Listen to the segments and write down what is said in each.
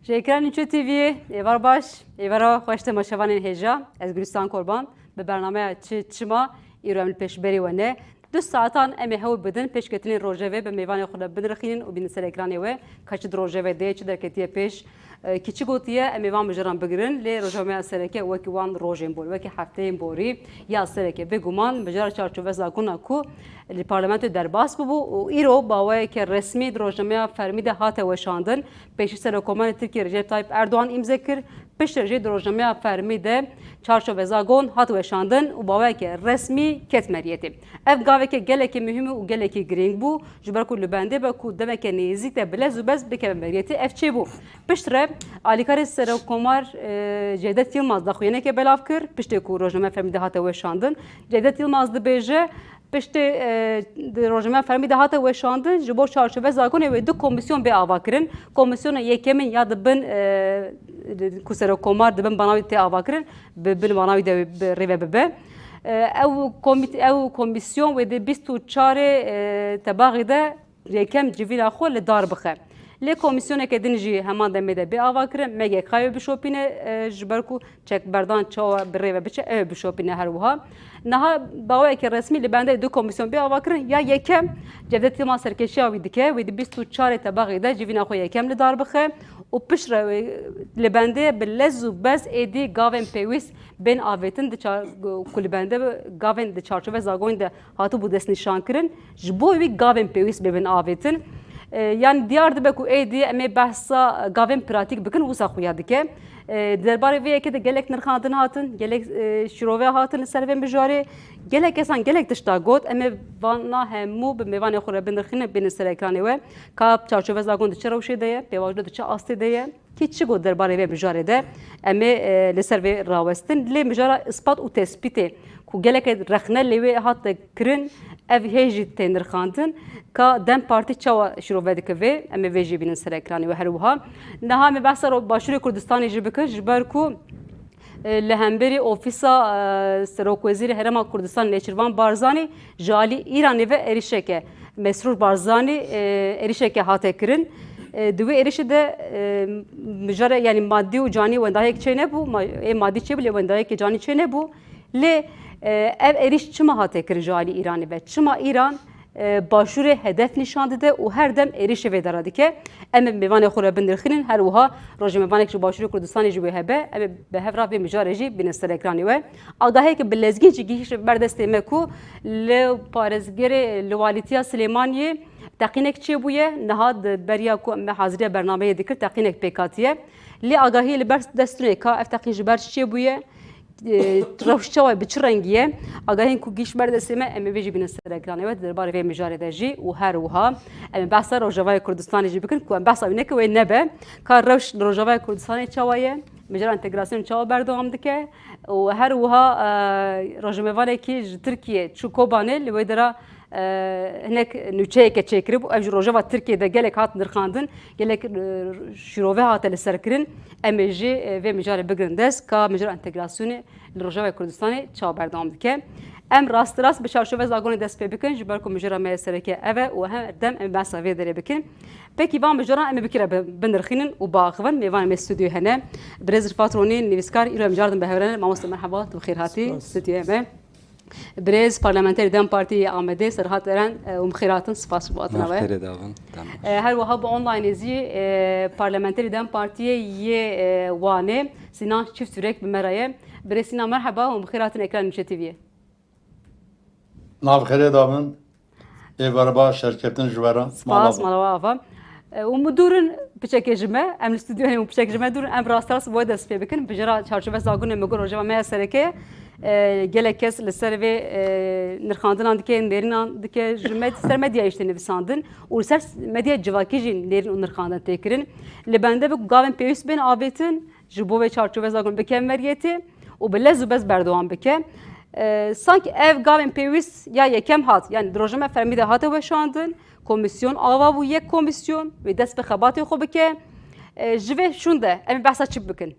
Şekran Üçü TV, Evar Baş, Evara Xoşte Maşavanên Hêja, Ez Gülistan Korban, bi bernameya Çima, İremli Peşberî ve ne. 2 saatan em ê hewl bidin pêşketinên rojevê bi mêvanê xwe de binirxînin û bînin ser ekranê we ka çi di rojevê de çi derketiye pêş kîçik gotiye em mêvan bijiran bigirin lê rojnameya sereke wekî wan rojên borî wekî hefteyên borî ya sereke bêguman bijara çarçoveza kuna ku li parlamentoyê derbas bibû û îro bawayeke resmî di rojnameya fermî de hate weşandin pêşî Serokkomarê Tirkiye Recep Tayyip Erdoğan imze kir piştre jê di rojnameya fermî de çarçoveza gon hat weşandin û bawayeke resmî ket meriyetê. Ev gaveke gelekî mühim û gelekî girîng bû ji ber ku li bendê be ku demeke nêzik de bilez û bez bikeve meriyetê ev çê bû. Piştre alîkarê Serokkomar Cevdet Yılmaz daxuyaneke belav kir piştê ku rojnameya fermî de hate weşandin. Cevdet Yılmaz dibêje piştî rojnameya fermî de hate weşandin ji bo çarçoveza gonê wê du komisyon bê ava kirin. Komisyona yekemîn ya dibin ku Serokkomar dibin banavî tê ava kirin bin banavî de rêve bibe. Ew komisyon wê di 24 tebaxê de yekem civîna xwe li dar bixe. Lê komisyoneke din jî heman demê de bê ava kirin megek xaye bişopîne ji ber ku çekberdan çawa bi rêve biçe ew bişopîne her wiha. Niha bawayeke resmî li bendê du komisyon bê ava kirin ya yekem Cevdet Yılmaz serkeşiya wî dike wê di 24 tebaxê de civîna xwe yekem li dar bixe û piştre li bendê bi lez û bez êdî gavên pêwîst bên avêtin ku li bendê gavên di çarçoveza gonê de hatibû destnîşan kirin ji bo wî gavên pêwîst bêbin avêtin. Yani diyar dibe ku êdî em ê behsa gavên pratik bikin wisa xuya dike. Derbarê vê yekê de gelek nirxandin hatin, gelek şîrove hatin li ser vê mijarê, gelek kesan gelek tişta got em ê vana hemû bi mêvanê xwe re binirxînin bînin ser ekranê we ka çarçoveza gon di çi rewşê de ye, pêvajoda di çi astê de ye. Ki çi got derbarê vê mijarê de em ê li ser vê rawestin lê mijara ispat û tespîtê ku geleke rexne lê wê hat kirin ev hê jî tê nirxandin ka Dem Partî çawa şîrove dike vê em ê vê jî bînin ser ekranê we her wiha. Niha me behsa Başûrê Kurdistanê jî bikin ji ber ku li hemberî ofîsa Serokwezîrê Herêma Kurdistan Nêçîrvan Barzanî ji alî Îranê ve êrişeke Mesrûr Barzanî êrişeke hate kirin. Di wê êrişê de mijare yani maddî û canî wendayek çê nebû ê maddî çê bû lê wendayekê canî çê nebû lê ev êriş çima hate kirin ji alî Îranê ve çima Îran Başûrê hedef nîşan dide û her dem êrişê vê dara dike. Em ê mêvanê xwe re binirxînin her wiha rojnamevanek ji Başûrê Kurdistanê jî wê hebe em ê bi hev ra vê mijarê jî bînin ser ekranê we. Agahiyeke bi lezgîn jî gihîş berdestê me ku li parêzgerê li walîtiya Silêmaniyê teqînek çêbûye niha di beriya ku me haziriya bernameyê dikir teqînek pêkatiye. Lê agahiyê li ber destunê ka ev teqîn ji ber çi çêbûye rewşçawa bi çi rengiye agahên ku gîş berdestê me em ê vê jî bînin ser ekranê we derbarê vê mijarê de jî û her wiha em ê behsa Rojavayê Kurdistanê jî bikin ku em behsa wî neke wê nebe ka rewş li Rojavayê Kurdistanê çawa ye mijara întegrasyonê çawa berdewam dike û her wiha rojnamevanekî ji Tirkiye çû Kobanê li wê dera hinek nûçeyeke çêkiribû ev ji Rojava Tirkiyeyê gelek hat nirxandin gelek şîrove hate li ser kirin em ê jî vê mijarê bigirin dest ka mijara întegrasyonê li Rojavayê Kurdistanê çawa berdewam dike. Em rast bi çarşoveza gonê dest pê bikin ji ber ku mijara me sereke ev e û her dem em behsa vê derê bikin. Pekî van mijaran em ê bikire binirxînin û biaxivin mêvanê me stûdyoyê hene. Birêz Rifat Ronî nivîskar îro em cardin bi hewrene mamoste merheba tu bi xêr hatî stûdyoyê me. Birêz parlamenterê Dem Partiyê Amedê serhat eren û mixêratin spas ji bo hatina we. Her wiha bi onlinê zî parlamenterê Dem Partiyê yê Wanê Sinan Çiftürek bi me re ye. Birêz Sinan merheba û mixêratin ekran Nûçe TV'ye. Navxerê dabin êvar baş şerketin ji weran Spas malava ava. û mu durin piçekê ji me em li stûdyoyê û piçek ji me durin em rast boye dest pê bikin bijara çarçoveza gonê me got rojava me ya sereke gelek kes li ser vê nirxandinan dike nêrînan dike ji ser medyayê jî tê nivîsandin û li ser medyaya civakî jî nêrîn û nirxandin tê kirin. Li bende bi gavên pêwîst bên avêtin ji bo vê çarçoveza gon bike meriyetê û bi lez û bez berdewam bike. Sanki ev gavên pêwîst ya yekem hat yani rojnameya fermî de hate weşandin komisyon ava bû yek komisyon wê dest bi xebatê xwe bike ji vê şûn de em ê behsa çi bikin.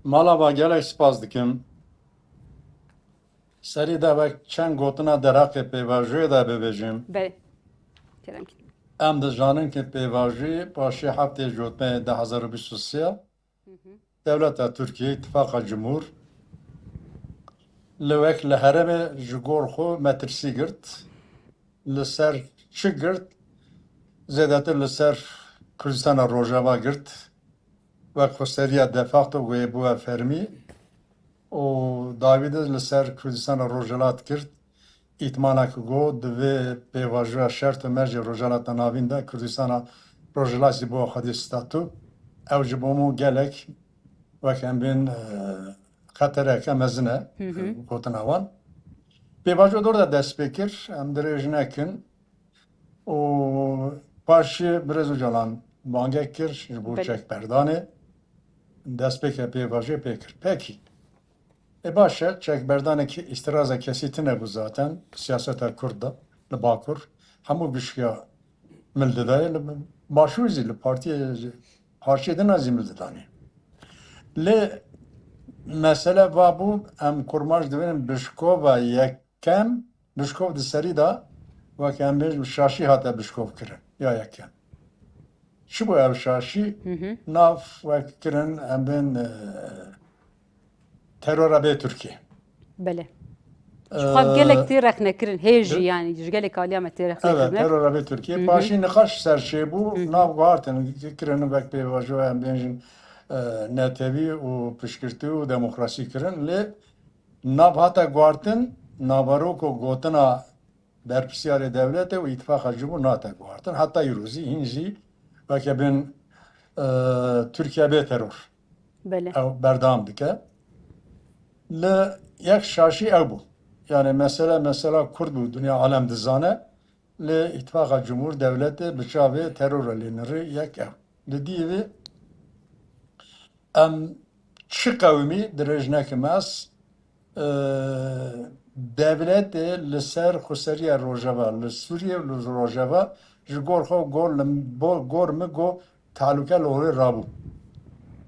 Malava gelek spas dikim. Serî de ve çend gotina deraqê pêvajoyê de bibêjim. Belê. Kerem ki. Em dizanin ki pêvajî paşê heftê Jotmeyê 2023 Devleta Türkiye İttifaka Cumhur li wek li herêmê ji gor xwe metirsî girt li ser çi girt zêdetir li ser Kurdistana Rojava girt wek xwesteriya de facto wê bûye fermî û Dawîdê li ser Kurdistana Rojalat girt îtmanekî got divê pêvajoya şert û mercê Rojalata navîn de Kurdistana Rojalatî bo xwedî statû ew ji bo min gelek wek em bên xetereke mezin e gotina wan. Pêvajoya dor de dest pê kir em dirêj nekin û paşê Birêz Öcalan bangek kir ji bo çekberdanê destpêka pêvajiyê pê kir. Pekî. Baş e çekberdanekî îstiraza kesî tune bû zaten siyaseta Kurd da li Bakur hemû bişkiya mildidaye li başûr zî li partiyê parçeyê din zî mildidanê. Lê mesele va bû em kurmaş divênin bişkova yekem bişkov di serî da wek em bêjin şaşî hate bişkov kirin ya yekem. Çi bû ev şaşî nav wek kirin em bên terora bê Tirkiye. Bele. Xwab gelek tê rexnekirin hêjî yani ji gelek aliya me tê Evet, rexnekirin. terora bê Tirkiye. Paşî nixaş serçê bû nav guhartin kirin wek pêvajoya em bêjin netewî û piştgirtî û demokrasî kirin lê nav hata guhartin navaroko gotina berpirsiyarê devletê û îtifaka Cumhur nate guhartin. Heta îrozî hîn jî weke bin Tirkiye bê teror. Bele. Ew berdam dike. Li yek şaşî ew bû. Yani mesela Kurd bû dünya alem dizane lê îtifaka Cumhur devletê bi çavê terora lênirî yek ew. Li dîvê em çi qewmî dirêj nekim ez devletê li ser xweseriya Rojava li Sûriye û li Rojava ji gor xwe gor min got tehlûke li holê rabû.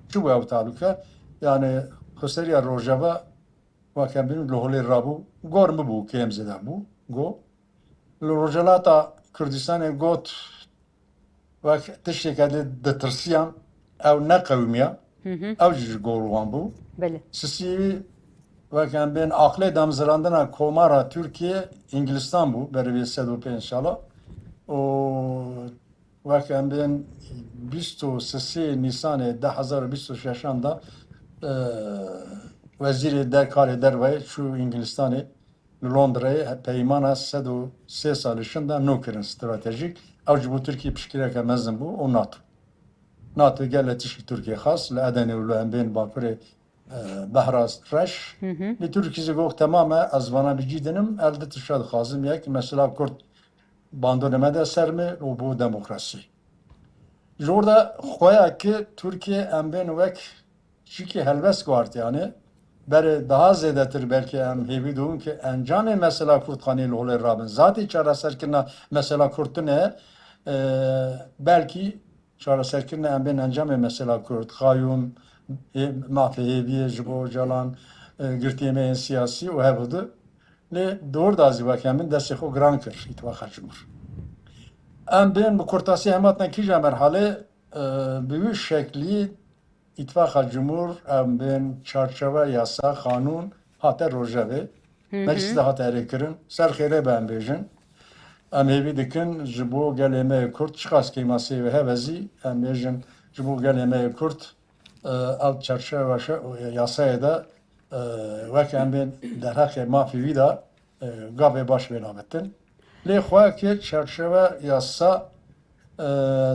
Çi bû ew tehlûke? Yani xweseriya Rojava wek em bînin li holê rabû gor min bû kêm zêde bû got. Li Rojalata Kurdistanê got wek tiştێke ditirsiyan ew ne qewmiya ew jî ji gor wan bû. Bele. Sisî wek em bên aqilê damzirandina komara Tirkiye Inglistan bû berivê 105 sala û wek em bên 23 Nîsanê 2026 da Wezîrê Derkarê derve çû Ingilistanê li Londrayê peymana 103 salî şin de nû kirin stratejîk ew ji bo Tirkiye piştgireke mezin bû û NATO. NATO gelek tiştî Tirkiye xas li Edenê û li em bên Bakurê Behra reş li Tirkiyê got temame ez vana bicî dinim elde tişa dixwazim yek mesela Kurd bandorê me de ser me û bu demokrasî. Ji orada xweya ki Tirkiye em bên wek çîkî helbest guhartiyanê berê daha zêdetir belki em hêvî dibûn ki encamê mesela Kurdxanî li holê rabin. Zatî çareserkirina mesela Kurdtinê belki çareserkirina em bên encamê mesela Kurd, Xayûm, mafê hêviyê ji bo Öcalan, girtiyemeyên siyasî û hevdî lê dor da zî wek em bin destê xwe giran kir îtifaka Cumhur. Em bên bi kurtasî hematine kîja merhalê bi wî şeklî İttifaka Cumhur em bên çarçeve yasa kanûn hate rojevê meclis de hate erêkirin ser xêrê be em bêjin em hêvî dikin ji bo gelê me Kurd çi qas kêmasê ve hevezî em bêjin ji bo gelê me Kurd ev çarçeve yasayê de wek em bên derheqê mafî wî da gavê baş vênabetin lê xwe ki çarçeve yasa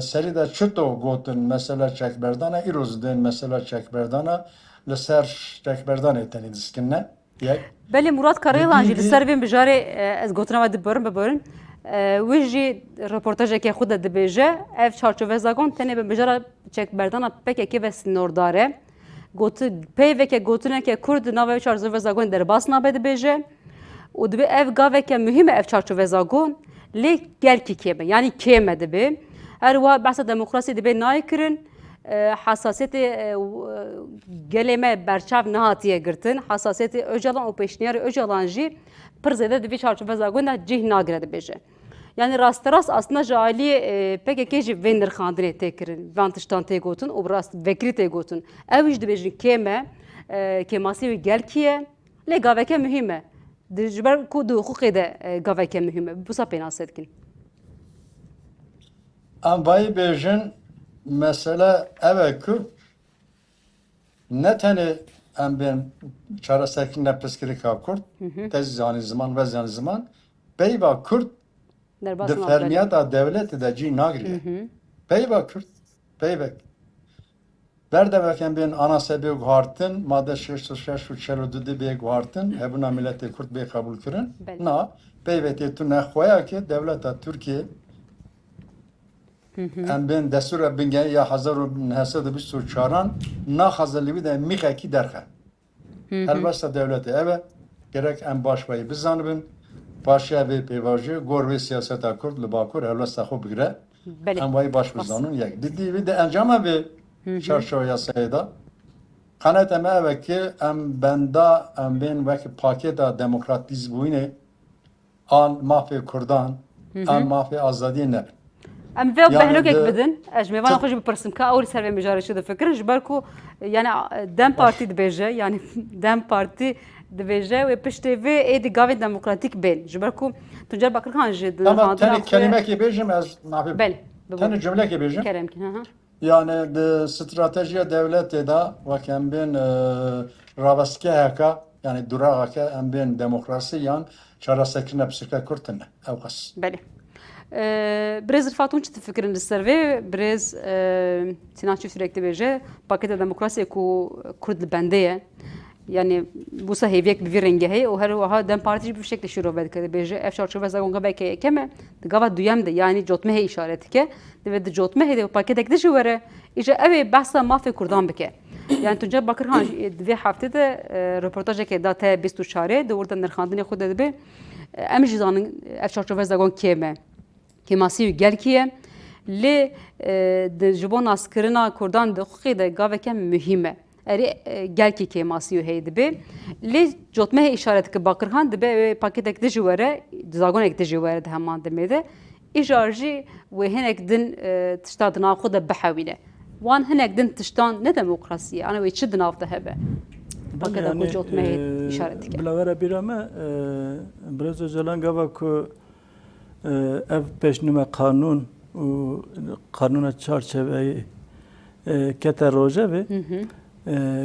serî de çito gotin mesela çekberdana îroz tên mesela çekberdana li ser çekberdanê tenê diskinne yek. Belê Murat Karayılan jî li ser vên bijarê ez gotina we dibirim bibirin. Wê jî reportajekê xwe de dibêje ev çarçovezagon tenê bi bijara çekberdana pekekê ve sînordar e. Peyveke gotineke Kurd nava ev çarçovezagon derbas nabe dibêje û dibe ev gaveke mühim e ev çarçovezagon lê gelkî kêm e yani kêm e dibe. Her wa behsa demokrasî dibe nayê kirin حساسیت گلمه برچاو نهاتیه گرتن حساسیت Öcalan و پیشنیار Öcalan جی پر زده دوی چارچوبه زاگون ده جه ناگره ده بیشه Yani rast aslında jali PKK ji ve nirxandinê tê kirin, van tiştan tê gotin û rast vekirî tê gotin. Ew jî dibêjin kême, kêmasî wî gelkî lê gaveke mühim e. Ji ber ku di huquqê de gaveke mühim e. Bu sa pênasê dikin. Em bayî bêjin mesele ev e ku ne tenê em bên çareserkirina pirsgirêka Kurd, tez zanî ziman ve zanî ziman, peyva Kurd di Derbasî fermiyata devletê de cî nagiriye. Peyva Kurd, peyvek. Berdevek em bên anasebê guhartin, madde 66 û 42 bê guhartin, hebûna milletê Kurd bê qebûl kirin. Belê. Na, peyvekê tu nexweya ki devleta Türkiye em bên destûra bingehî ya 1924 naxwaze li de mîxekî derxe. Helbesta devletê ev e, gerek em başbayî bizanibin, paşiya vê pêvajî, gor vê siyaseta Kurd li Bakur helbesta xwe bigire. Belê. Em wayî baş bizanin yek. Didî wî de encama vê çarşava yasayê da qenet em ev e ki em benda em bên wekî pakêta demokratîzbûyînê an mafê Kurdan, an mafê azadiyê nebin. Em vê Yani behlokek de- bidin, ez ji mêvana xwe jî bipirsim ka ew li ser vê mijarê çi difikirin ji ber ku yani Dem Partî dibêje yani Dem Partî dibêje wê piştê vê êdî gavên demokratîk bên ji ber ku Tuncer Bakırxan ji di Ama nirxandina tenê xwe kelimekê bêjim ez mafê. Belê. Tenê cümlekê bêjim. Keremkî. Hı hı. Yani de stratejiya devletê da wek em bên ravestgeheka yani durağeke em bên demokrasî yan çareserkirina pirsgirêka Kurd tune. Ew qas. Belê. Birêz Rifat hûn çi difikirin li ser vê birêz Sinan Çîftîrek dibêje pakêta demokrasiyê ku Kurd li bendê ye. Yani busa hêviyek bi vî rengê heye û her wiha Dem Partî jî bi vî şeklê şîrove dike dibêje ev çarçove zagon gaveke yekem e di gava duyem de yani cotmehê îşaret dike divê di cotmehê de pakêtek de jî were îje ew ê behsa mafê Kurdan bike. Yani Tuncer Bakırxan di vê heftê de reportajekê da te 24 di orda nirxandinê xwe de dibe em jî zanin ev çarçove zagon kêm e. Kêmasî wî gelkî ye lê di ji bo naskirina Kurdan di huquqê de gaveke mühim e. Erê gelkî kêmasî wî heye dibe lê cotmehê îşaret dike Bakırxan dibe wê pakêtek de jî were zagonek de jî were di heman demê de îjar jî wê hinek din tişta di nav xwe de bihewîne. Wan hinek din tiştan ne demokrasî ye ana wê çi di nav de hebe. Pakêta ku cotmehê îşaret dike. Bilavera bîrame Birêz Öcalan gava ku ev pêşnûma qanûn û qanûna çarçeveyê kete rojevê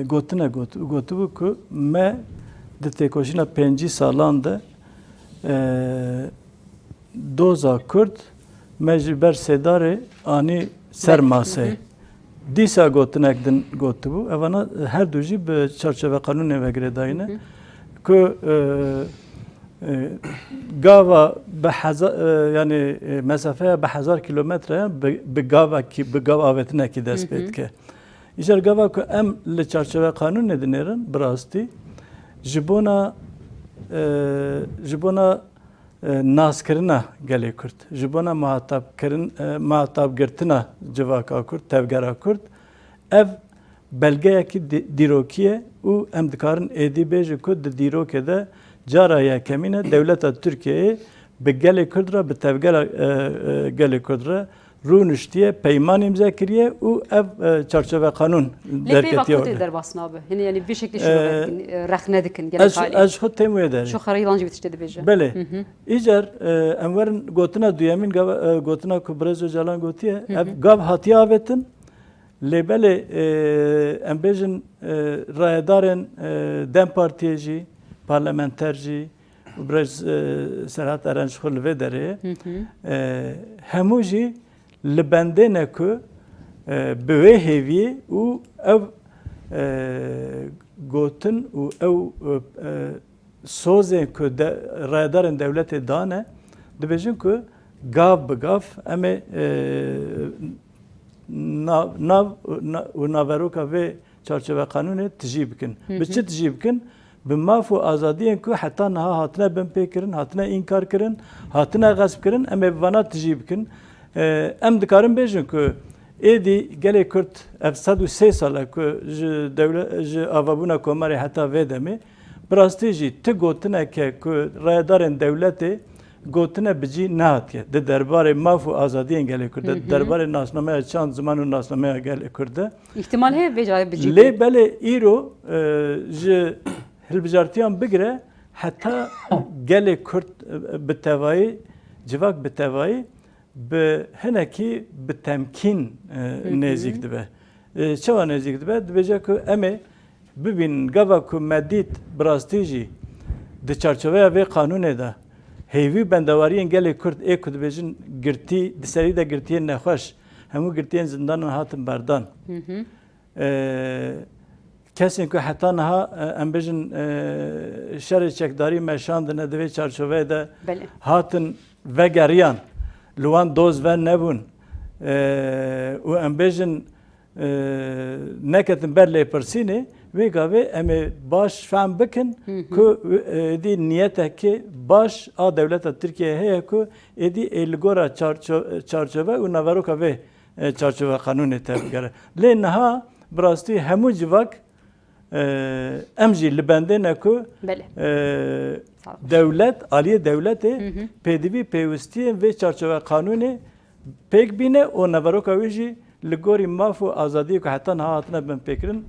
gotine gotibû ku me di têkoşîna 5 salan de doza Kurd me ji ber sêdarê anî ser masê. Dîsa gotinek din gotibû evana her du jî bi çarçeve qanûnê vegirê dayîne ku gava bi yani mesafeya bi 1000 kilometre bi gav avetinekî dest pê dike. İjar gava ku em li çarçeve qanûnê dinêrin bi rastî ji bona naskirina gelê Kurd, ji bona muhatabgirtina civaka Kurd, tevgera Kurd, ev belgeyekî dîrokî ye û em dikarin êdî bêje ku di dîrokê de cara yekemîne devleta Tirkiyeyê bi gelê Kurd re bi tevgera gelê Kurd re rûniştiye peyman imza kiriye û ev çarçeve qanûn Lê pêva derketiye Kurtê orada. derbas nabe. Hinê yani vî şeklê şîrove dikin rex nedikin gelek halî. Ez xwe têm wê derê. Şu xerê yılan jî tiştê dibêje. Belê. Îcar em werin gotina duyemîn gotina ku Birêz Öcalan gotiye ev gav hatiye avetin lê belê em bêjin rayedarên Dem Partiyê jî parlamenter jî Birêz Serhat Erenc xwe li vê derê hemû jî li bendê ne ku bi wê hêviyê û ew gotin û ew sozên ku rayedarên devletê dane dibêjin ku gav bi gav em ê nav û naveroka vê çarçeve qanûnê tijî bikin. Bi çi tijî bikin? Bi maf û azadiyên ku heta niha hatine bin pê kirin, hatine înkar kirin, hatine gasp kirin, em ê bi vana tijî bikin. Em dikarin bêjin ku êdî gelê Kurd ev 103 sal ku ji avabûna komarê heta vê demê bi rastî jî ti gotineke ku rayedarên devletê gotine bicî nehatiye. Di derbarê maf û azadiyên gelê Kurd de, derbarê nasnameya çand ziman û nasnameya gelê Kurd de. İhtimal heye ve cahil bici. Lê belê îro ji hilbijartiyan bigire heta gelê Kurd bi tevayî, civak bi tevayî bi hinekî bi temkîn nêzik dibe. Çawa nêzik dibe? Dibêje ku em ê bibînin gava ku medît bi rastî jî di çarçoveya vê qanûnê de hêvî bendewariyên gelê Kurd ê ku dibêjin girtî, di serî de girtiyên nexweş, hemû girtiyên zindanan hatin berdan. Kesên ku heta niha em bêjin şerê çekdarî meşandine divê çarçoveyê de hatin vegeriyan, li wan doz ve nebûn û em bêjin neketin ber lêpirsînê wê gavê em ê baş fehm bikin ku êdî niyetekê baş a dewleta Tirkiye heye ku êdî ê li gora çarçove û naveroka vê çarçove qanûnê te bigere. Lê niha bi rastî hemû civak em jî li bendê ne ku dewlet, aliyê dewletê pêdivî pêwistiyên vê çarçove qanûnê pêk bîne û naveroka wê jî li gorî maf û azadiyê ku heta niha hatine bin pêkirin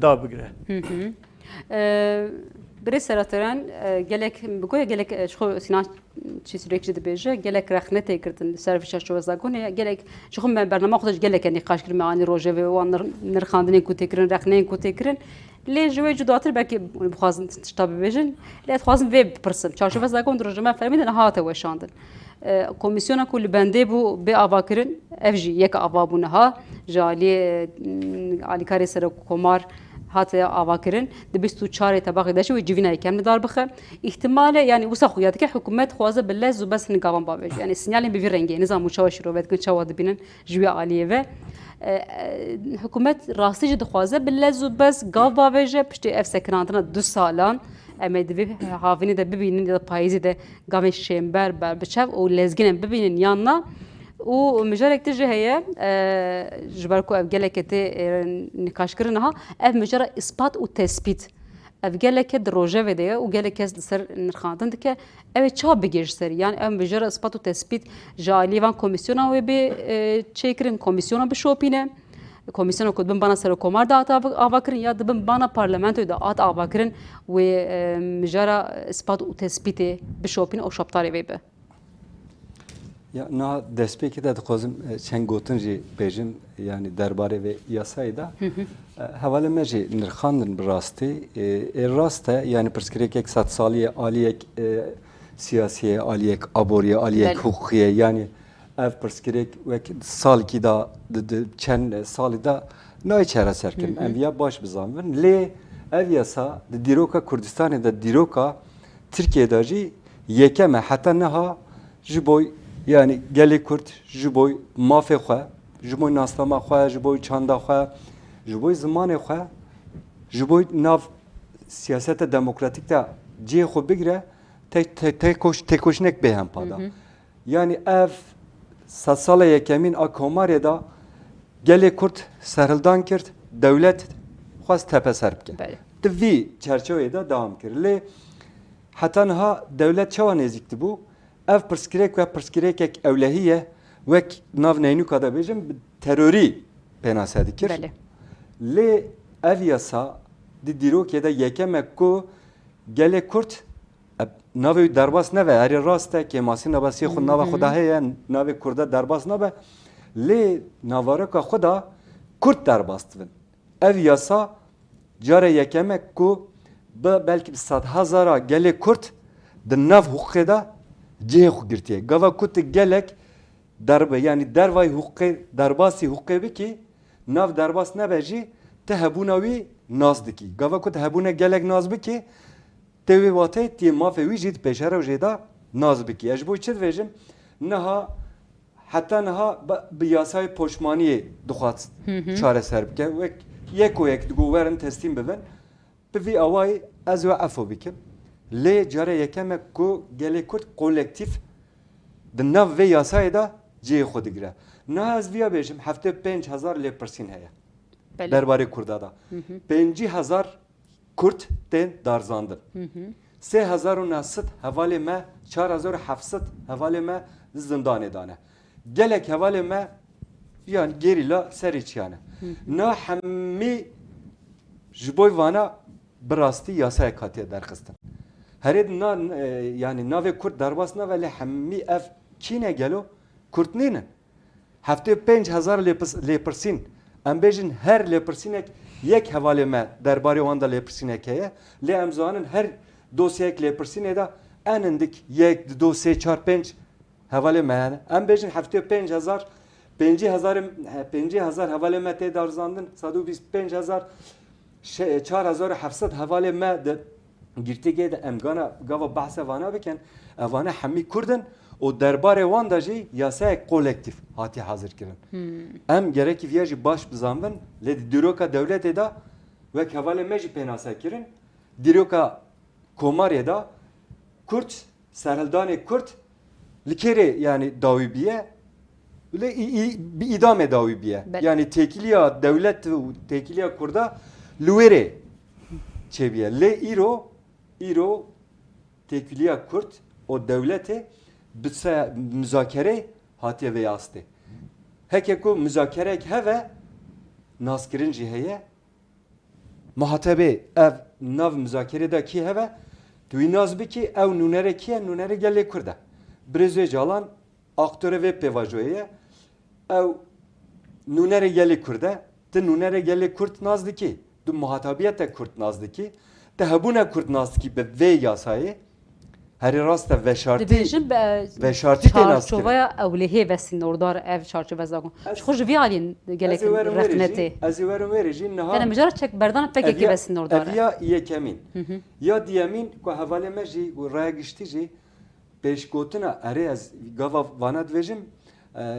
da bigire. Birê sereteren gelek bigoya gelek ji Sinan Çîsûrek jî dibêje gelek rexne tê kirdin li ser vî çarçoveza gonê gelek ji xwe me bername xwe de ji gelek nîqaş kirin me anî rojevê wan nirxandinên ku tê kirin rexneyên ku tê kirin lê ji wê cudatir belkî bixwazin tişta bibêjin lê dixwazim vê bipirsim çarçoveza gon di rojeme fermî de niha hate weşandin. Komisyona ku li bendê bû bê avakirin ev jî yek ava bû niha ji alîkarê Serokkomar hatiye avakirin di 24 tebaqê de wê civînayê kem dar bixe ihtimale yani wisa xuya dike hikûmet xwaze bi lez û bes hin gavan bavêje yani sinyalên bi vî rengê nizam û çawa şîrovet dikin çawa dibînin ji wê aliyê ve hikûmet rastî jî dixwaze bi lez û bes gav bavêje piştî ev sekirantina 2 salan em ê divê havînê de bibînin ya da payîzê de gavên şêmber ber biçev û lezginên bibînin yanna û mijarek tê jî heye ji ber ku ev gelekê tê nîqaşkirin niha ev mijara ispat û tespît ev gelekê di rojevê de ye û gelek kes li ser nirxandin dike ev ê çawa bigê ji serî yani ev mijara ispat û tespît ji aliyê van komisyona wê bê çêkirin komisyona bişopîne komisyona ku dibin bana Serokkomar da hat avakirin ya dibin bana parlamentoyê de hat avakirin wê mijara ispat û tespîtê bişopîne û şaptarê wê be. Ya na destpêkê de dixwazim çend gotin jî bêjim yani derbarê ve yasayê de hevalê me jî nirxandin bi rastî rast e yani pirsgirêkek sed salî ye aliyek siyasî ye aliyek aborî ye aliyek hukukî ye yani ev pirsgirêk wek salekî da çend salî da nayê çareserkirin em ya baş bizanbin lê ev yasa di dîroka Kurdistanê de dîroka Tirkiyeyê jî yekem e heta niha ji bo yani gelê Kurd ji bo mafê xwe ji bo nasnama xwe ji bo çanda xwe ji bo zimanê xwe ji bo nav siyaseta demokratîk de cihê xwe bigire têkoşinek bê hempa da yani ev sed sala yekemîn a Komarê da gelê Kurd serhildan kirt dewlet xwast tepeser bike di vî çerçeveyê de devam kir lê heta niha dewlet çawa nêzik dibû ev pirsgirêk ve pirsgirêkek ewlehî ye wek nav neynûka da bêjim terorî pênase dikir lê ev yasa di dîrokê de yekemek ku gelê Kurd navê derbas nebe herî rast e kêmasî nebasî xwe nava xwe da heye navê Kurda derbas nebe lê navareka xwe da Kurd derbas dibin ev yasa care yekemek ku belkî bi sed hezara gelê Kurd di nav hukukê de cihê xwe girtiye gava ku tu gelek derbe yani dervayê hukukê derbasî hukukê bikî nav derbas nebe jî te hebûna wî nas dikî gava ku tu hebûne gelek nas bikî tê wê watê tê mafê wî jî pêşera jê da nas bikî ez ji bo çi dibêjim niha heta niha bi yasayê poşmaniyê dixwaz çareser bike wek yek û yek diguwerin teslîm bibin bi vî awayê ez wê efo bikim lê care yekemek ku gelê Kurd kolektif di nav vê yasayê da cihê xwe digire niha ez vîya bêjim heftê 5000 lêpirsîn heye derbarê Kurda da 5000 Kurd tên darzandin 3900 hevalê me 4700 hevalê me zindanê dane. Gelek hevalê me yani gerîla serê çiyane. Na hemî ji bo vana bi rastî yasayek hatiye derxistin. Herê na yani navê Kurd derbas nave lê hemî ev kîne gelo Kurd nînin. Heftê 5000 lêpirsîn em bêjin her lêpirsînek yek hevalê me derbarê wan da lêpirsînek heye. Lê em zanin her dosyayek lêpirsînê da enindik yek, du, sê, çar, pênc hevalê me hene. Em bêjin heftê 5000 50,000 hevalê me tê darzandin 125,000 4700 hevalê me de girtîgê de em gava behsa vana bikin evane hemî Kurdin û derbarê wan da jî yasayek kolektif hatiye hazir kirin. Em gerekî viya jî baş bizanbin lê di dîroka dewletê da wek hevalê me jî pênasa kirin dîroka komarê da Kurd serhildanê Kurd li kêrê yani dawî biye bir idame dawî biye. Yani tekiliya devlet û tekiliya Kurda li wêrê çêbiye. Lê îro tekiliya Kurd o devletê bi müzakere hatiye vê astê. Heke ku müzakerek heve naskirin jî heye muhatebê ev nav müzakerê de kî heve tu wî naz bikî ew nûnerê kî ye nûnerê gelê Kurd e. Birêz calan aktörê vê pêvajoyê ew nûnerê gelê Kurd e tu nûnerê gelê Kurd naz dikî tu muhatabiyete Kurd naz dikî te hebûne Kurd naz dikî bi vê yasayê herî rast e Dibêjin veşartî tê nas kirin. çarçovaya ewlehê ve sînordar ev çarçove zakon. Ji xwe ji vî alîn gelek rexnetê. Ez ê werim wêrê jî niha Yani mijara çek berdana pekekê ve sînordar. ev ya yekemîn ya diyemîn ku hevalê me jî û raya giştî jî pêşgotina erê ez gava vana dibêjim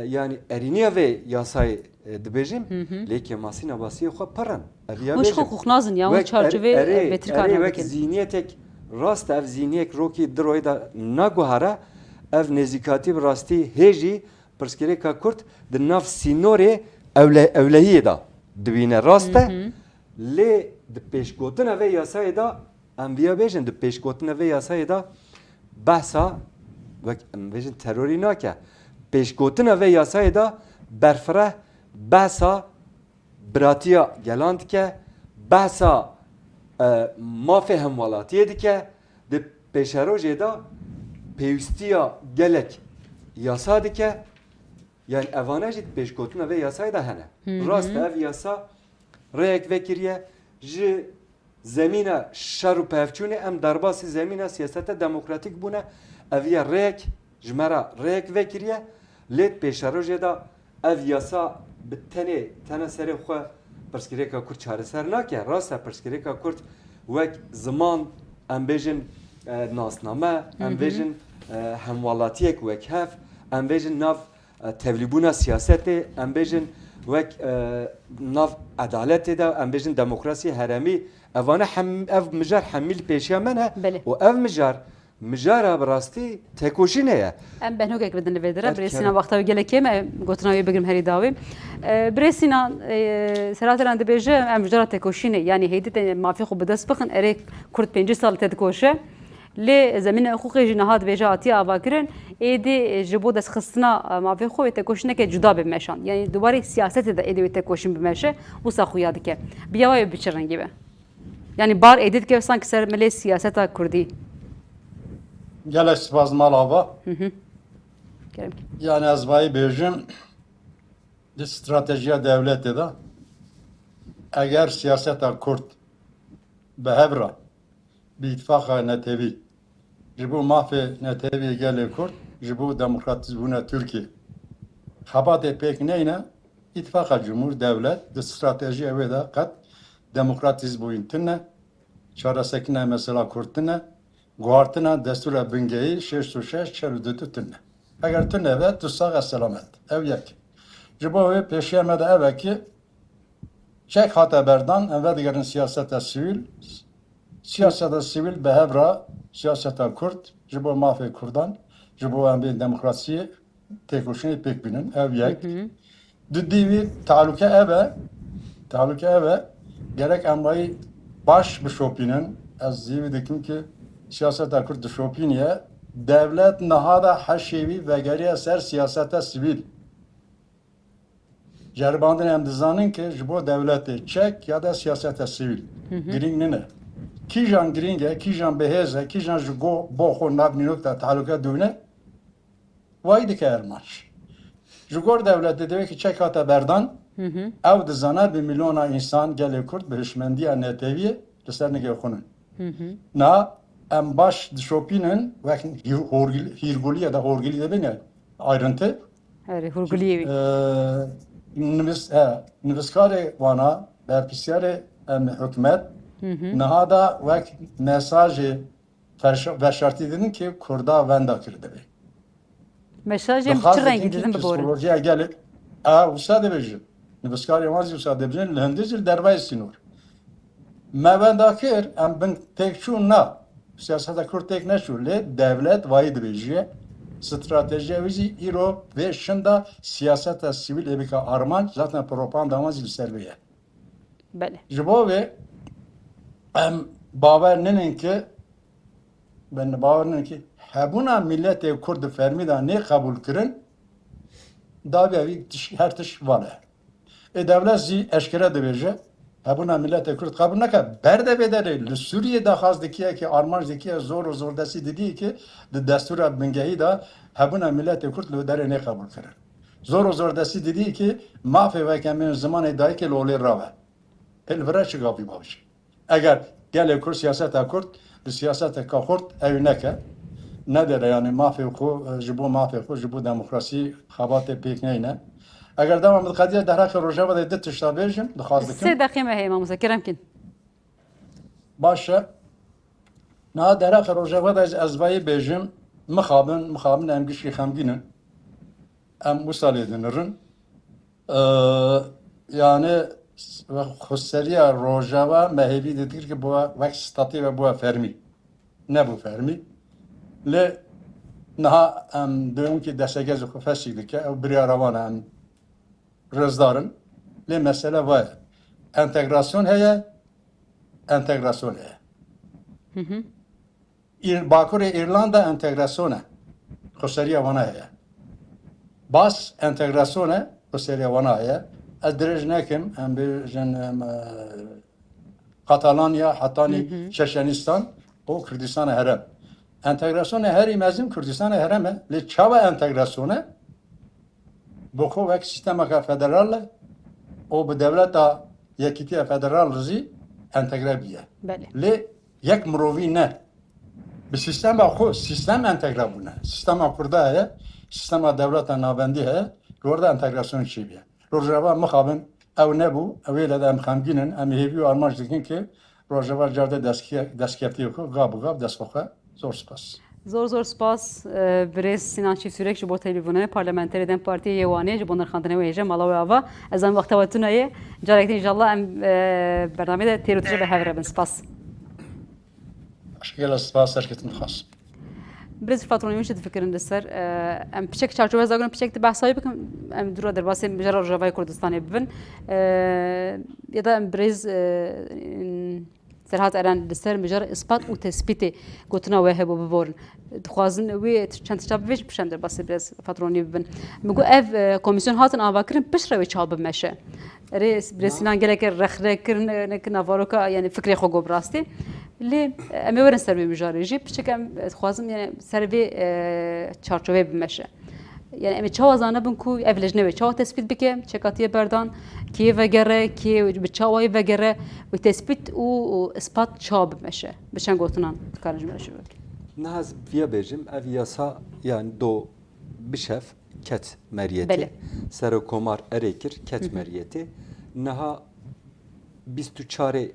yani erîniya vê yasayê dibêjim lêkê masîna basiyê xwe pirin. Ev ya Hûn ji xwe bêjim. xwixnazin ya hûn çarçovê betir Erê karine wek bikin. zîniyetek rast ev zîniyek rokî diroyê da naguhara ev nêzîkatî bi rastî hêjî pirsgirêka Kurd di nav sînorê ewlehiyê da dibîne rast e lê di pêşgotina vê yasayê da em viya bêjin di pêşgotina vê yasayê da behsa wek em bêjin terorî nake pêşgotina vê yasayê da berfireh behsa biratiya gelan dike behsa mafê hemwelatiyê dike di pêşerojê da pêwîstiya gelek yasa dike yani evane jî pêşgotina vê yasayê da hene. Rast ev yasa rêyek vekiriye ji zemîna şer û pevçûnê em derbasî zemîna siyaseta demokratîk bûne ev ya rêyek ji me re rêyek vekiriye lê pêşerojê da ev yasa bi tenê serê xwe pirsgirêka Kurd çareser nake. Rast e pirsgirêka Kurd wek ziman em bêjin nasname em bêjin hemwelatiyek wek hev em bêjin nav tevlîbûna siyasetê em bêjin wek nav edaletê de em bêjin demokrasiyê heremî evane ev mijar hemîl pêşiya me ne û ev mijara bi rastî tekoşînê ye. Em benhokek bidin li vê dire birêsîna wexta wê gelekê me gotina wê bigirim herî dawê. Birêsîna seratê dibêje em mijara tekoşînê yani hêdî te mafê xwe bi dest bixin erê Kurd 5 sal te dikoşe lê zemîna hukukê jî niha dibêje hatiye avakirin êdî ji bo destxistina mafê xwe wê tekoşîneke cuda bimeşan. Yani dubarê siyasetê de êdî wê tekoşîn bimeşe wisa xuya dike. Biyawa wê biçi rengî be. Yani bar êdî dike sanki ser milê siyaseta Kurdî. Gelek spas malava. Kerem. Yani ez vayî bêjim di stratejiya devletê de eger siyaseta Kurd bi hevra bi îtfaqa netewî ji bo mafê netewî gelê Kurd ji bo demokratîzbûna Tirkiye xebatê pêk neyne îtfaqa Cumhur devlet di stratejiya wê de qet demokratîzbûyîn tune çaresekina mesela Kurd tune guartina destûra bingehî 606 42 tune. Eger tune ve tu sağa selamet. Ev yek. Ji bo wê pêşiya me de ev e ki çek hate berdan em ve digerin siyaseta sivîl siyaseta sivîl bi hevra siyaseta Kurd ji bo mafê Kurdan ji bo em bê demokrasiyê têkoşînê pêk bînin. Ev yek. Du dîvî taluke ev e gerek em wayî baş bişopînin ez zîvî dikim ki siyaseta Kürt dişopiniye devlet nahada haşevi ve geriye ser siyaseta sivil. Cerbandın hem dizanin ki bu devleti çek ya da siyaseta sivil. Giring ne? Kijan giringe, kijan beheze, kijan jgo boğu nabninukta taluka dövne vaydi ki ermaş. Jgor devleti diyor ki çek hata berdan ev dizana bir milyona insan gele Kürt birişmendiye neteviye liserine okunun. Na em baş dişopinin ve hirguli ya da horguli de bine ayrıntı. هری هرگلیوی Nüviskare vana berpisyare em hükümet nahada ve mesajı ve şartı dedin ki Kurda venda kirdi. mesajım çi rengi dedim bu boru. Psikolojiye gelip usta debejin. Nüviskare vazı usta debejin lendizil dervay sinur. Mevendakir em bin tekçun na siyasete Kürt tek neşu le devlet vayı debejiye strateji vizi iro ve şında siyasete sivil ebika arman zaten propaganda amacı serviye. بله Jibo ve baver nenin ki ben baver nenin ki hebuna millete Kürt fermida ne kabul kırın da bir her tiş vale. Devlet zi eşkere debeje hebuna millete Kürt kabul neka berde bedere Suriye da khaz dikiye ki arman dikiye zor desi dedi ki de destura bengehi da hebuna millete Kürt lo dere ne kabul kırın. Zor desi dedi ki mafi ve kemin zaman edayı ki loli rava. Elvera çıkabı babiş. Eğer gel Kürt siyasete Kürt, siyasete Kürt evneke ne der yani mafi ku, jibu mafi ku, jibu demokrasi xabatı pek neyine. Eğer devam edip kadiye derhak rojava da dit tiştabejim, dıxazdıkım. 3 دقیقه هی ماموزه کرم کن Başa, na derhak rojava da ezbayı bejim, mıxabın emgişi xemginin, em usal edinirin. Yani ve Xusseriya Rojava mehevi dedir ki bu vek stati ve bu fermi. Ne bu fermi? Le naha diyorum ki desegez kufesiydi ki ev bir aravan em rızdarın. Le mesele var. Entegrasyon heye, entegrasyon heye. Bakur İrlanda entegrasyona. Xusseriya vana heye. Bas entegrasyona, Xusseriya vana heye. Ez direj nekim em bejin Katalanya, Hatani, Çeçenistan o Kürdistan herem. Entegrasyonu her imezim Kürdistan hereme. Le çava entegrasyonu bu kuvvet sistema federal o bu devleta yekitiye federal rızi entegre biye. بله Le yek mrovi ne? Bir sistem xo sistem entegre bune. Sistema kurda heye, sistema devleta nabendi heye. Orada entegrasyon çibiye. Rojava mıxabın ev ne bu? Evvel de em xemginin, em hevi armaj dikin ki Rojava cavde deskiyeti ku gab destxoxa zor spas. زور سپاس برز سینان چیف سورک جبو تلویزیونه پارلمانتری دم پارتی یوانی جبو نرخاندنه و هجم مالا و آوا از آن وقت وقتونه جارکتی انشالله ام برنامه ده تیروتجه به هفره بن سپاس Aşkıyla spas şirketin xas. برز فاترونی میشه فکرن دستر ام پیشک چارچوبه زاگرن پیشک بحثایی بکن ام دورا در باسی مجرا رجوای کردستانی ببن یا دا ام برز سرهات ایران دستر مجرا اثبات و تثبیت گوتنا و هبو بورن دخوازن وی چند تا ویش بشن در باسی برز فاترونی ببن میگو اف کمیسیون هاتن آواکرن پیش روی چال بمشه رئیس برسینان گله که رخره کرن نوارکا یعنی فکری خو گبراستی لی امی ورن سروی مجاریجی پیشکم خوازم یعنی سروی چارچوبه بمشه یعنی امی چه وزانه بن کو اولجنه و چه تثبیت بکه چکاتیه بردان کی وگره کی بچاوی وگره و تثبیت و اثبات چا بمشه بشن گوتنان کارنج مرشه بک Naz via bejim ev yasa yani do bişef ket meriyeti. Bele. Sero komar erekir ket meriyeti. Naha 24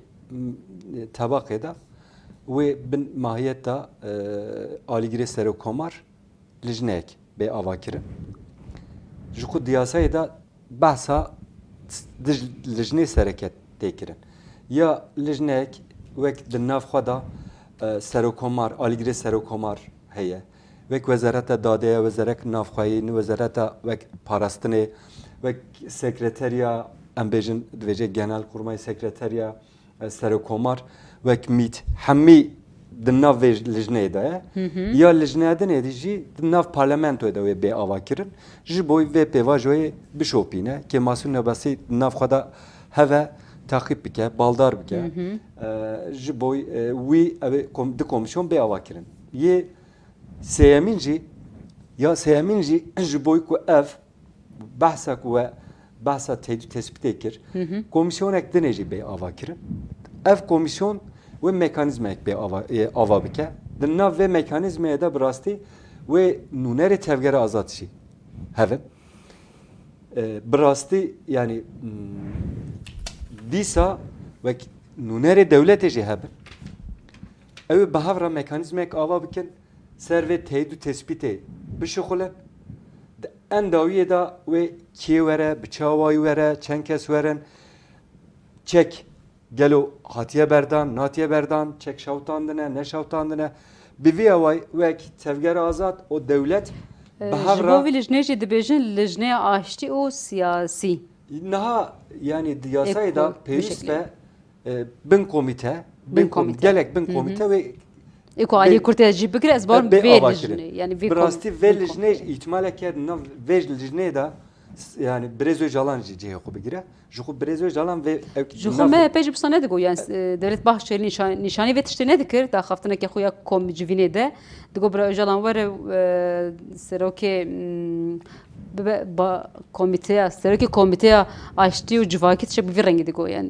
tabakeda ve bin mahiyetta aligire sero komar lijnek be avakirin. Juku diyasayı da bahsa lijne sereket tekirin. Ya lijnek vek din navxada سروکمار آلیگری سروکمار هیه وک وزارت داده وزارت نافخایی وزارت وک پاراستنه وک سکرتریا امبیجن دویجه گنال قرمای سکرتریا سروکمار وک میت همی di nav vê lijneyê de ye ya lijneya dinê de jî di nav parlamentoyê de wê bê ava kirin ji bo vê pêvajoyê bişopîne kê Masûd Nebasî di nav xwe de heve takip bike baldar bike ji bo wî ev di komîsyon bê ava kirin yê sêyemîn jî ya sêyemîn jî ji bo ku ev behsa ku we behsa tespîtê kir komîsyonek dinê jî bê ava kirin ev komîsyon ve mekanizmek bê ava bike di nav vê mekanizmaya da bi rastî wê nûnerê tevgera azad jî heve bi rastî yani dîsa wek nûnerê dewletê jî hebe ew bi hevra mekanizmek ava bikin ser vê teyid û tespîtê bişixulin di endawiyê da wê kê were bi çawayî were çend kes werin çek gelo hatiye berdan, natiye berdan, çek şavtandine, ne şavtandine. Bi vî away wek tevger azad o devlet ji bo vî lijnê jî dibêjin lijneya aştî û siyasî. Niha yani diyasayı da Eko, peyvîst bir ve bin komite, gelek bin komite ve Eko Aliyê Kurtê jî bikire ez barim bê vê ava lijnê kirin. yani vê Bi rastî vê lijnê ihtimaleke vê lijnê da yani Brezwe Jalan jî cihê xwe bigire. Ji xwe Brezwe Jalan ve ji xwe MHP jî wisa nedigo yani Devlet Bahçeli nîşanî vê tiştê nedikir daxaftineke xwe ya civînê de digo Brezwe Jalan were serokê komîteya serokê komîteya aştî û civakî tişe bi vî rengî digo yani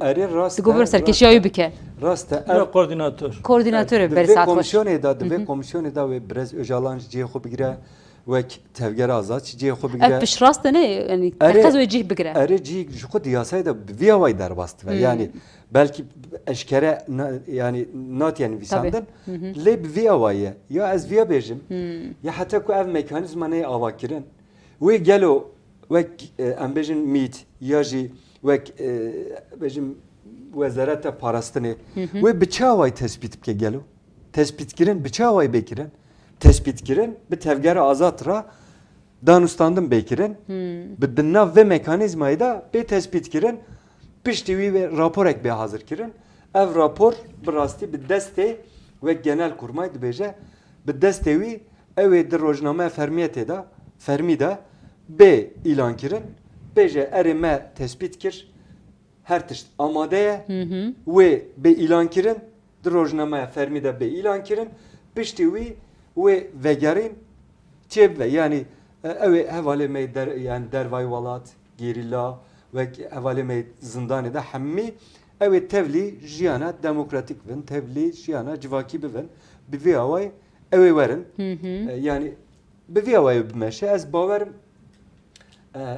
digo bir serkêşiya wî bike rast koordinatör koordinatörü Divê bersat komisyonê da divê komisyonê da wê Brez Öcalan ji cihê xwe bigire wek tevger azad ji cihê xwe ev bigire pişrast ne yani Erê- herkes wê cih bigire erê cî ji xwe diyasayê da bi vî awayî derbast ve yani belki eşkere yani natiyen nivîsandin lê bi vî awayî ya ez vîya bêjim ya heta ku ev mekanîzma neyê ava kirin wê gelo wek em bêjin mît ya jî wek bêjim wezareta parastinê wê bi çi awayî tespît bike gelo tespît kirin bi çi awayî bê kirin tespît kirin bi tevgera azad ra danûstandin bê kirin bi di nav vê mekanîzmayê da bê tespît kirin piştî wî vê raporek bê hazir kirin ev rapor bi rastî bi destê wek genel kurmay dibêje bi destê wî ew ê di rojnameya fermiyetê da fermî de bê îlan kirin bêje erê me tespît kir her tişt amade ye wê bê îlan kirin di rojnameya fermî de bê îlan kirin piştî wî wê vegerîn çêbive yani ew ê hevalê me yani dervayê welat gerîla wek hevalê me zindanê de hemî ew ê tevlî jiyana demokratîk bibin tevlî jiyana civakî bibin bi vî awayî ew ê werin yani bi vî awayî bimeşe ez bawerim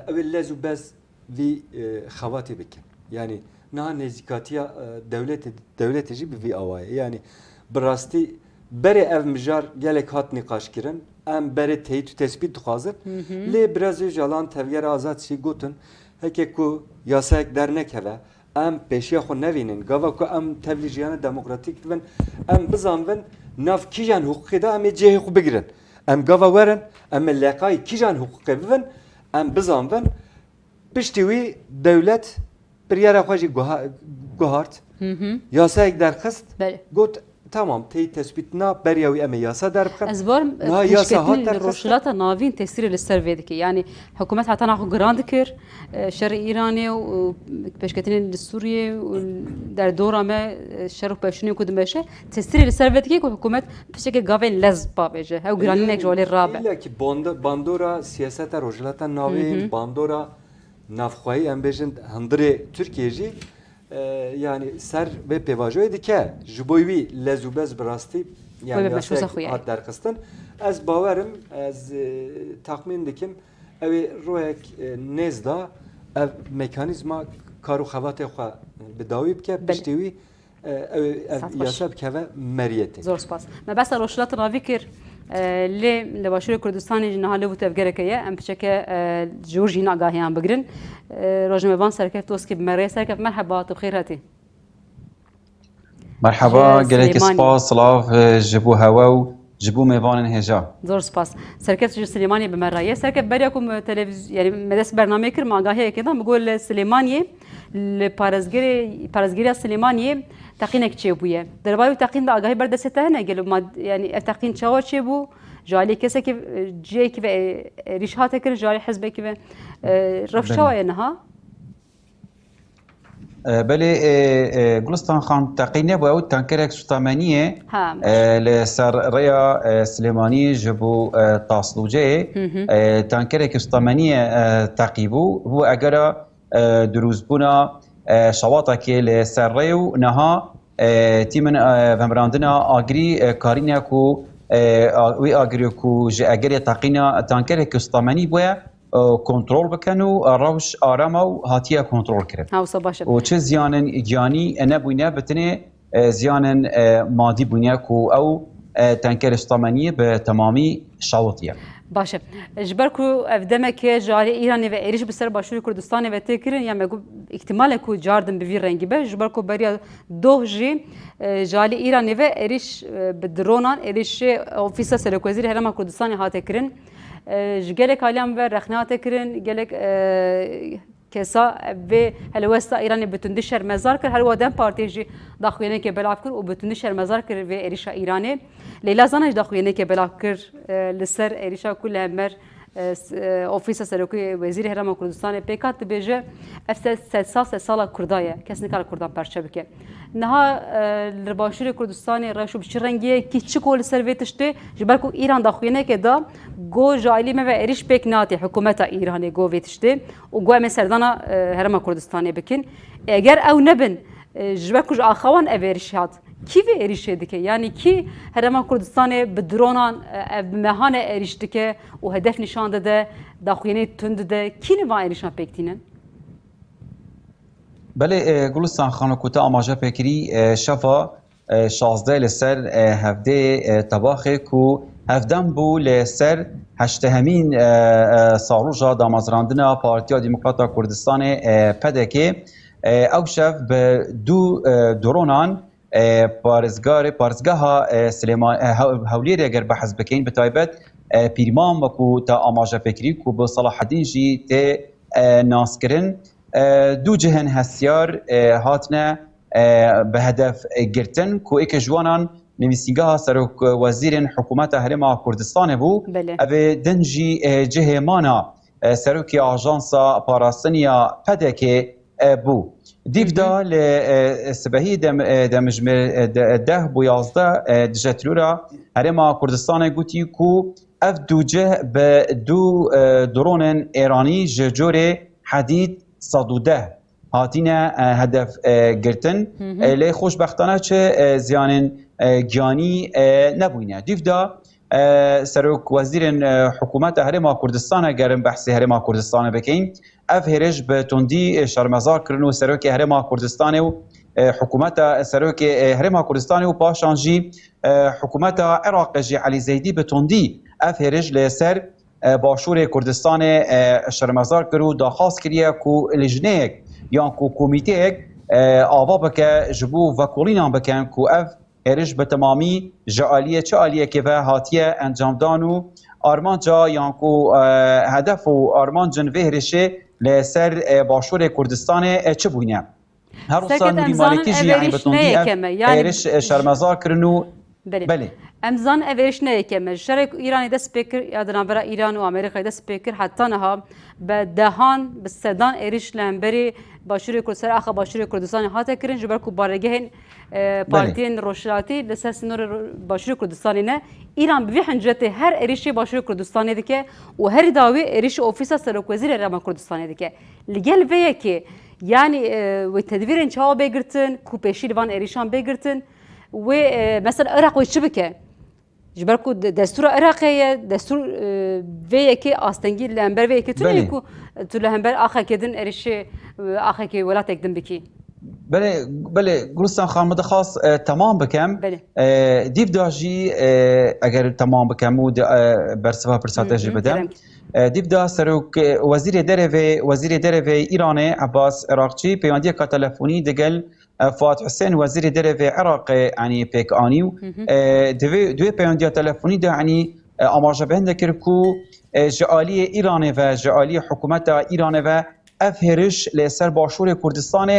ew ê lez û bez vî xevatê bikin yani niha nêzîkatiya devletê jî bi vî awayî yani bi rastî berê ev mijar gelek hat nîqaş kirin em berê teyît û tespît dixwazin lê Brezwe Jalan tevgera azad jî gotin heke ku yasayek dernek heve em pêşiya xwe nevînin gava ku em tevlî jiyana demokratîk bibin em bizanvin nav kîjan hukukê da em ê cihê xwe bigirin em gava werin em ê leqayî kîjan hukukê bibin em bizanvin piştî wî dewlet biryara xwe jî guhart yasayek derxist got tamam teyit tespîtina beriya wî em ê yasa derbixin ez barim piştî rojhilata navîn tesîrê li ser vê dike yani hikûmet heta naxwe giran dikir şerê Îranê û pêşketinên li Sûriyê û derdora me şer û pevçûnê ku dimeşe tesîrê li ser vê dike ku hikûmet piştekê gavên lez bavêje hew giranînek ji walê rabe İlla ki bandora siyaseta rojhilata navê bandora navxwayî em bêjin hundirê Tirkiye jî yani ser ve pêvajoyê dike ji bo wî lez û bez bi rastî yani hat derxistin ez bawerim ez taxmîn dikim ew ê royek nêz da ev mekanîzma kar û xevatê xwe bi dawî bike piştî wî ev yasa bikeve meriyetê zor spas me besa rojhilata navî kir lê li Başûrê Kurdistanê jî niha lê bû tevgereke ye em piçeke ji wir jî agahiyan bigirin rojnamevan serkeft doskî bi me rê serkeft merheba tu bixêr hatî مرحبا gelekî spas silav ji bo hewe û جبو میوان هجا زۆر سپاس سەرکەت سلێمانی بمەڕایە سەرکە بەریاکم تەلەڤیزیۆن یعنی مەدەست بەرنامەیە کرد ماگاهەیەکێدا بگۆ لە سلێمانیە لە پارێزگریە سلێمانیە تەقینێک چێبوویە دەربارەی تەقیندا ئاگاهی بەردەستێتە هەنە گەل ینی ئەف تەقین چاوە چێبوو جالی کەسێکی جێیەکی بە ێریش هاتە کرد جالی حەزبێکی بە ڕەفشەوەیە نەها بله گلستان خان تقینه با او تانکرک سوتامانیه لسر ریا سلیمانی جبو تاسلوجه تانکرک سوتامانیه تقیبو هو اگر دروزبونا شواطه که لسر ریو نها تیمن ومراندنا آگری کارینه کو وی آگری کو جه اگر تانکرک سوتامانی بویا کنترل بکن و روش آرام و هاتیه کنترل کرد. و چه زیان گیانی نبوینه بتنه زیان مادی بوینه کو او تنکر استامنیه به تمامی شاوطیه. باشه. جبر کو افدمه که جاری ایرانی و ایریش بسر باشوری کردستان و تکرین یا مگو احتمال کو جاردن به وی رنگی به جبر کو بریا دوه جی جاری ایرانی و ایریش بدرونان ایریش ofisa سرکوزیر هرما کردستان هات کرین. gelek alem ve rexnate kirin gelek kesa ve helwesta İran'ı bütün dişer mezar kir her wadan partiyi daxuyene ke belav kir û bütün dişer mezar kir ve êrişa İran'ı Leyla zanaj daxuyene ke belav kir li ser êrişa ku lemer ofisa serokê Wezîrê Herêma Kurdistanê pêkat dibêje ev sala Kurdaye kes nikare Kurdan perçe bike niha li başûrê Kurdistanê reş û bi çi rengiyê kî çi ku li ser vê tiştê ji ber ku İran daxuyenekê da go ji alî me ve êriş pêk natê hikûmeta İranê go vê tiştê û go em ê serdana Herêma Kurdistanê bikin eger ew nebin ji ber ku ji axawan ev êrişî hat Kî vê êrişê dike yanî kî Herêma Kurdistanê bi dronan bi mehanê êrîş dike û hedef nîşan dide daxuyenê tund dide kî li van êrîşan pêk tînin بله گلستان خانه کوتا آماجه پکری شفا 16 لسر هفده طباخه کو هفدم بو لسر هشتهمین ساروجا دامازراندنا پارتیا دموکراتا کردستان پدکه او شف به دو درونان پارزگاه سلیمان هولیر اگر بحث بکین به تایبت پیرمان وکو تا آماجه پکری کو به صلاح الدین جی ته ناسکرین دو جهن هستیار هاتنه به هدف گرتن کو ایک جوانان نویسنگاه سروک وزیر حکومت هرما کردستان بو او دنجی جهمانا سروکی آژانسا پاراستنیا پدکه بو دیفدا لسبهی دمجمر ده بو 11 دجتلورا هرما کردستان گوتی کو اف دو جه به دو درون ایرانی جوره حدید 110 هاتینه هدف گرتن لی خوشبختانه چه زیان گیانی نبوینه دیفدا سروک وزیر حکومت هرما کردستان گرم بحث هرما کردستان بکین اف هرج به تندی شرمزار کرنو سروک هرما کردستان و حکومت سروک هرما کردستان و پاشانجی حکومت عراق جی علی زیدی به تندی اف هرج لسر باشور کردستان شرمزار کرو داخواست کریه کو لجنه یا کو کمیته آوا بکه جبو وکولینان بکن کو اف هرش به تمامی جالیه چه آلیه که به هاتیه انجام دانو آرمان جا یا کو هدف و آرمان جنوه هرشه لسر باشور کردستان چه بوینه هر روزا نوری مالکی جی یعنی بتوندی هرش شرمزار کرنو بله امزان اویش نه که مشرق ایرانی دست پیکر یادنا برای ایران و آمریکا دست پیکر حتی نها به دهان به سدان ایریش لهمبری باشوری کردستان آخه باشوری کردستان هاته کرین جبر کو بارگهن پارتین روشلاتی لسه سنور باشوری کردستانی نه ایران به هنجته هر ایریشی باشوری کردستانی دیگه و هر داوی ایریش اوفیسا سرک وزیر رما کردستانی دیگه لگل ویه که یعنی و تدبیرن چاو بگرتن کو پیشی وان ایریشان بگرتن و مثلا عراق و چبکه جبركو دستور عراقية دستور في كي أستنجي لهمبر في كي تليكو تلهمبر آخر كدن إريشة آخر كي ولا تقدم بكي بله گلستان خان مدخواس تمام بکم دیو داجی اگر تمام بکم و برسوا پرساتجی بدم دیو دا سروک وزیر دره و ایران عباس عراقچی پیوندی که تلفنی دگل فؤاد حسين وزير دري عراق يعني بيك انيو دوی پیوندیا تلفونی ده يعني اماجه بهنده کرکو جعالی ایران و جعالی حکومت ایران و افهرش لسر باشور کردستان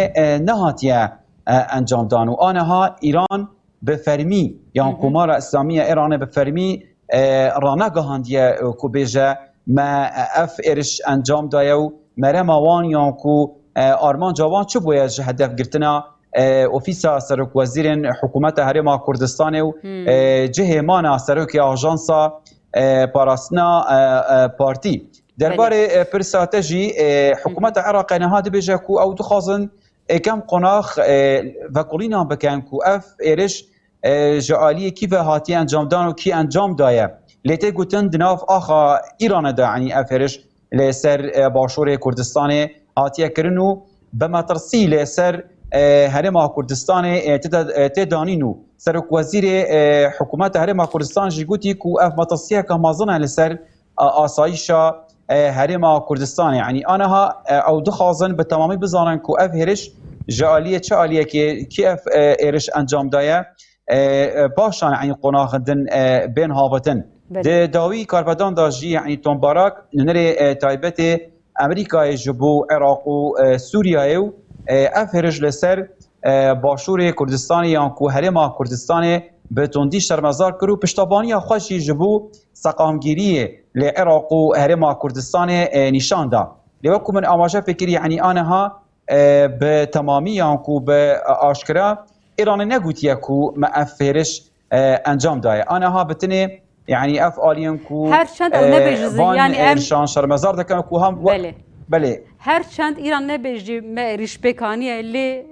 نهاتیه انجام دان و آنها ایران به فرمی یا حکومت اسلامی ایران به فرمی رانگاهاندیه کو بیجه ما افهرش انجام دایه و مرم آوان یا کو آرمان جوان چه باید هدف گرتنا اوفیسا سرک وزیر حکومت هرم کردستان و جه مانا سرک آژانسا پاراستنا پارتی درباره پرساتجی حکومت عراق نهاد بجه کو او دخازن کم قناخ و کلینا بکن کو اف ایرش جعالی کی و هاتی انجام دان و کی انجام دایه لیته گوتن دناف آخا ایران دا یعنی اف ایرش لسر باشور کردستان هاتیه کرنو به مترسی لسر هرم کردستان تدانینو سرک وزیر حکومت هرم کردستان جیگوتی کو اف مترسیه که مازنه لسر آسایشا هرم کردستان یعنی آنها او دخازن به تمامی بزانن کو اف هرش جالیه چه آلیه که اف هرش انجام دایه باشان یعنی قناخدن بین هاوتن ده داوی کاربدان داجی یعنی تنباراک نره تایبت امریکای جبو عراق و سوریه و اف هرش لسر باشور کردستان یا کو هرم کردستان به تندی شرمزار کرو پشتابانی خوشی جبو سقامگیری لعراق و هرم کردستان نشان دا لیوکو من آماجه فکری یعنی آنها به تمامی یا کو به آشکرا ایران نگوتیه کو ما اف هرش انجام دایه آنها بتنه يعني اف آلين كو هر چند او نبیجزی یعنی ام شان شرمزار دکن کو هم بله هر چند ایران نبیجی ما ایریش بکانیه لی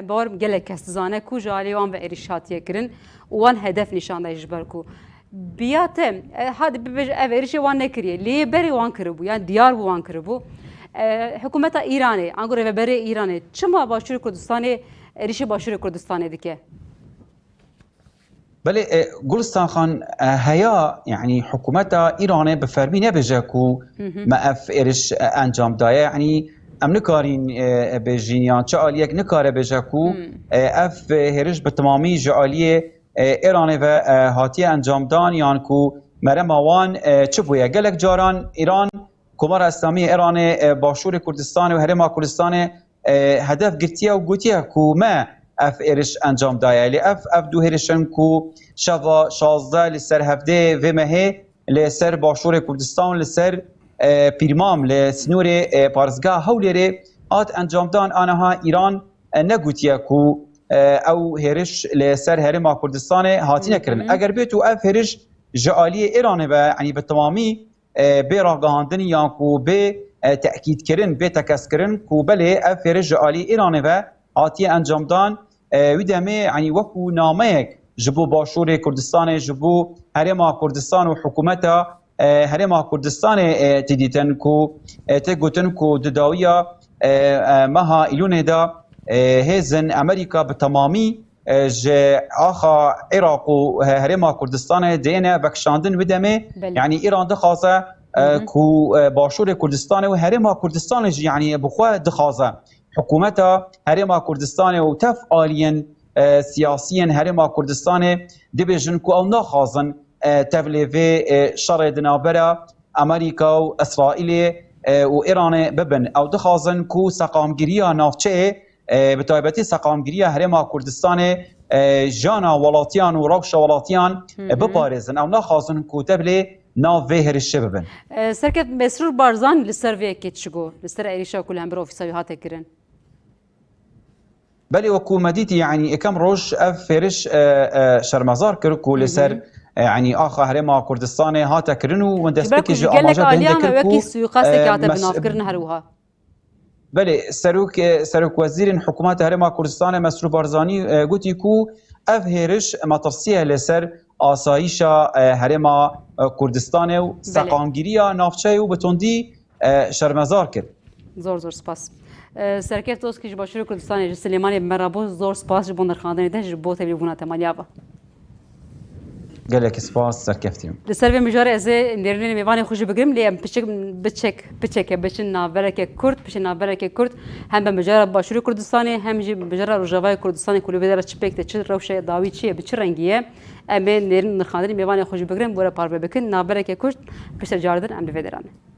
بار گله کستزانه کو جالی وان و ایریش هاتیه کرن وان هدف نشان دایش برکو بیاتم هاد ببیج اف ایریش وان نکریه لی بری وان کربو یعنی دیار وان کربو حکومت ایرانه انگور و بری ایرانه چما باشور کردستان ایریش باشور کردستان دیگه بله گلستان خان هيا يعني حكومتها إيران بفرمي نبجاكو ما اف إيرش انجام دايا يعني ام نكارين بجينيان چاليك نكاره بجاكو اف هرش بتمامي جاليه إيران و هاتي انجام دان يعني كو مرم وان چبويا گلك جاران إيران كمار اسلامي إيران باشور كردستان و هرم كردستان هدف گرتيا و گوتيا كو ما اف ایرش انجام دایه لی اف دو هرشن کو شوا 16 لسر هفته و مه لسر باشور کردستان لسر پیرمام لسنور پارزگاه هولره آت انجام دان آنها ایران نگوتیه کو او هرش لسر هرم کردستان هاتی نکرن اگر بیتو اف هرش جعالی ایران و یعنی به تمامی به راگاهاندن یا کو به تأکید کرن به تکس کرن کو بله اف هرش جعالی ایران و آتی انجام دان ویدمه یعنی وکو نامه جبو باشور کردستان جبو هرم کردستان و حکومت هرم کردستان تدیتن کو تگوتن کو دداویا مها ایلونه دا هزن امریکا به تمامی آخا عراق و هرم کردستان دینه بکشاندن ویدمه یعنی ایران دخوازه کو باشور کردستان و هرم کردستان یعنی بخواه دخوازه حکومتا هرم کردستان و تف آلین سیاسیین هرم کردستان دبیجن کو او نخوازن تبلیغ شر دنابرا امریکا و اسرائیل و ایران ببن او دخوازن کو سقامگیری نافچه به تایبەتی سەقامگیریە هەرێما کوردستانê ژیانە وڵاتیان و ڕەوشە وڵاتیان بپارێزن ئەو ناخوازن ku te bilê nav vê herişê bibin. Serket Mesrûr Barzan li ser vê yekê çigo li ser êrişa ku li hember ofîsa wî hate kirin. Belê wekû me dîtî yanî ekem roj ev fêriş şermezar kir ku li ser yanî axa herêma Kurdistanê hate kirin û min destpêkê jî amaje bêhinde kir ku wekî suîqasteke hate binavkirin her wiha. Belê Serokwezîrên Hikûmeta Herêma Kurdistanê Mesrûr Barzanî gotî ku ev hêriş matirsiye li ser asayîşa Herêma Kurdistanê û seqamgiriya navçeyê û bi tundî şermezar kir. Zor zor spas. Serkef Doskî ji Başûrê Kurdistanê ji Silêmaniyê merabû zor spas ji bo nirxandinê de ji bo tevlîbûna temaliya ve. gelek spas serkeftim. Li ser vê mijarê ez ê nêrînê mêvanê xwe jî bigirim lê em biçeke biçin navereke Kurd, pişên navereke Kurd hem bi mijara Başûrê Kurdistanê hem jî mijara Rojavayê Kurdistanê ku li vê dera çi pêk te çi rewşe dawî çi ye bi çi rengî ye em ê nêrîn nirxandinê mêvanê xwe jî bigirin bore parve bikin navereke Kurd piştî caridin em li vê deranê.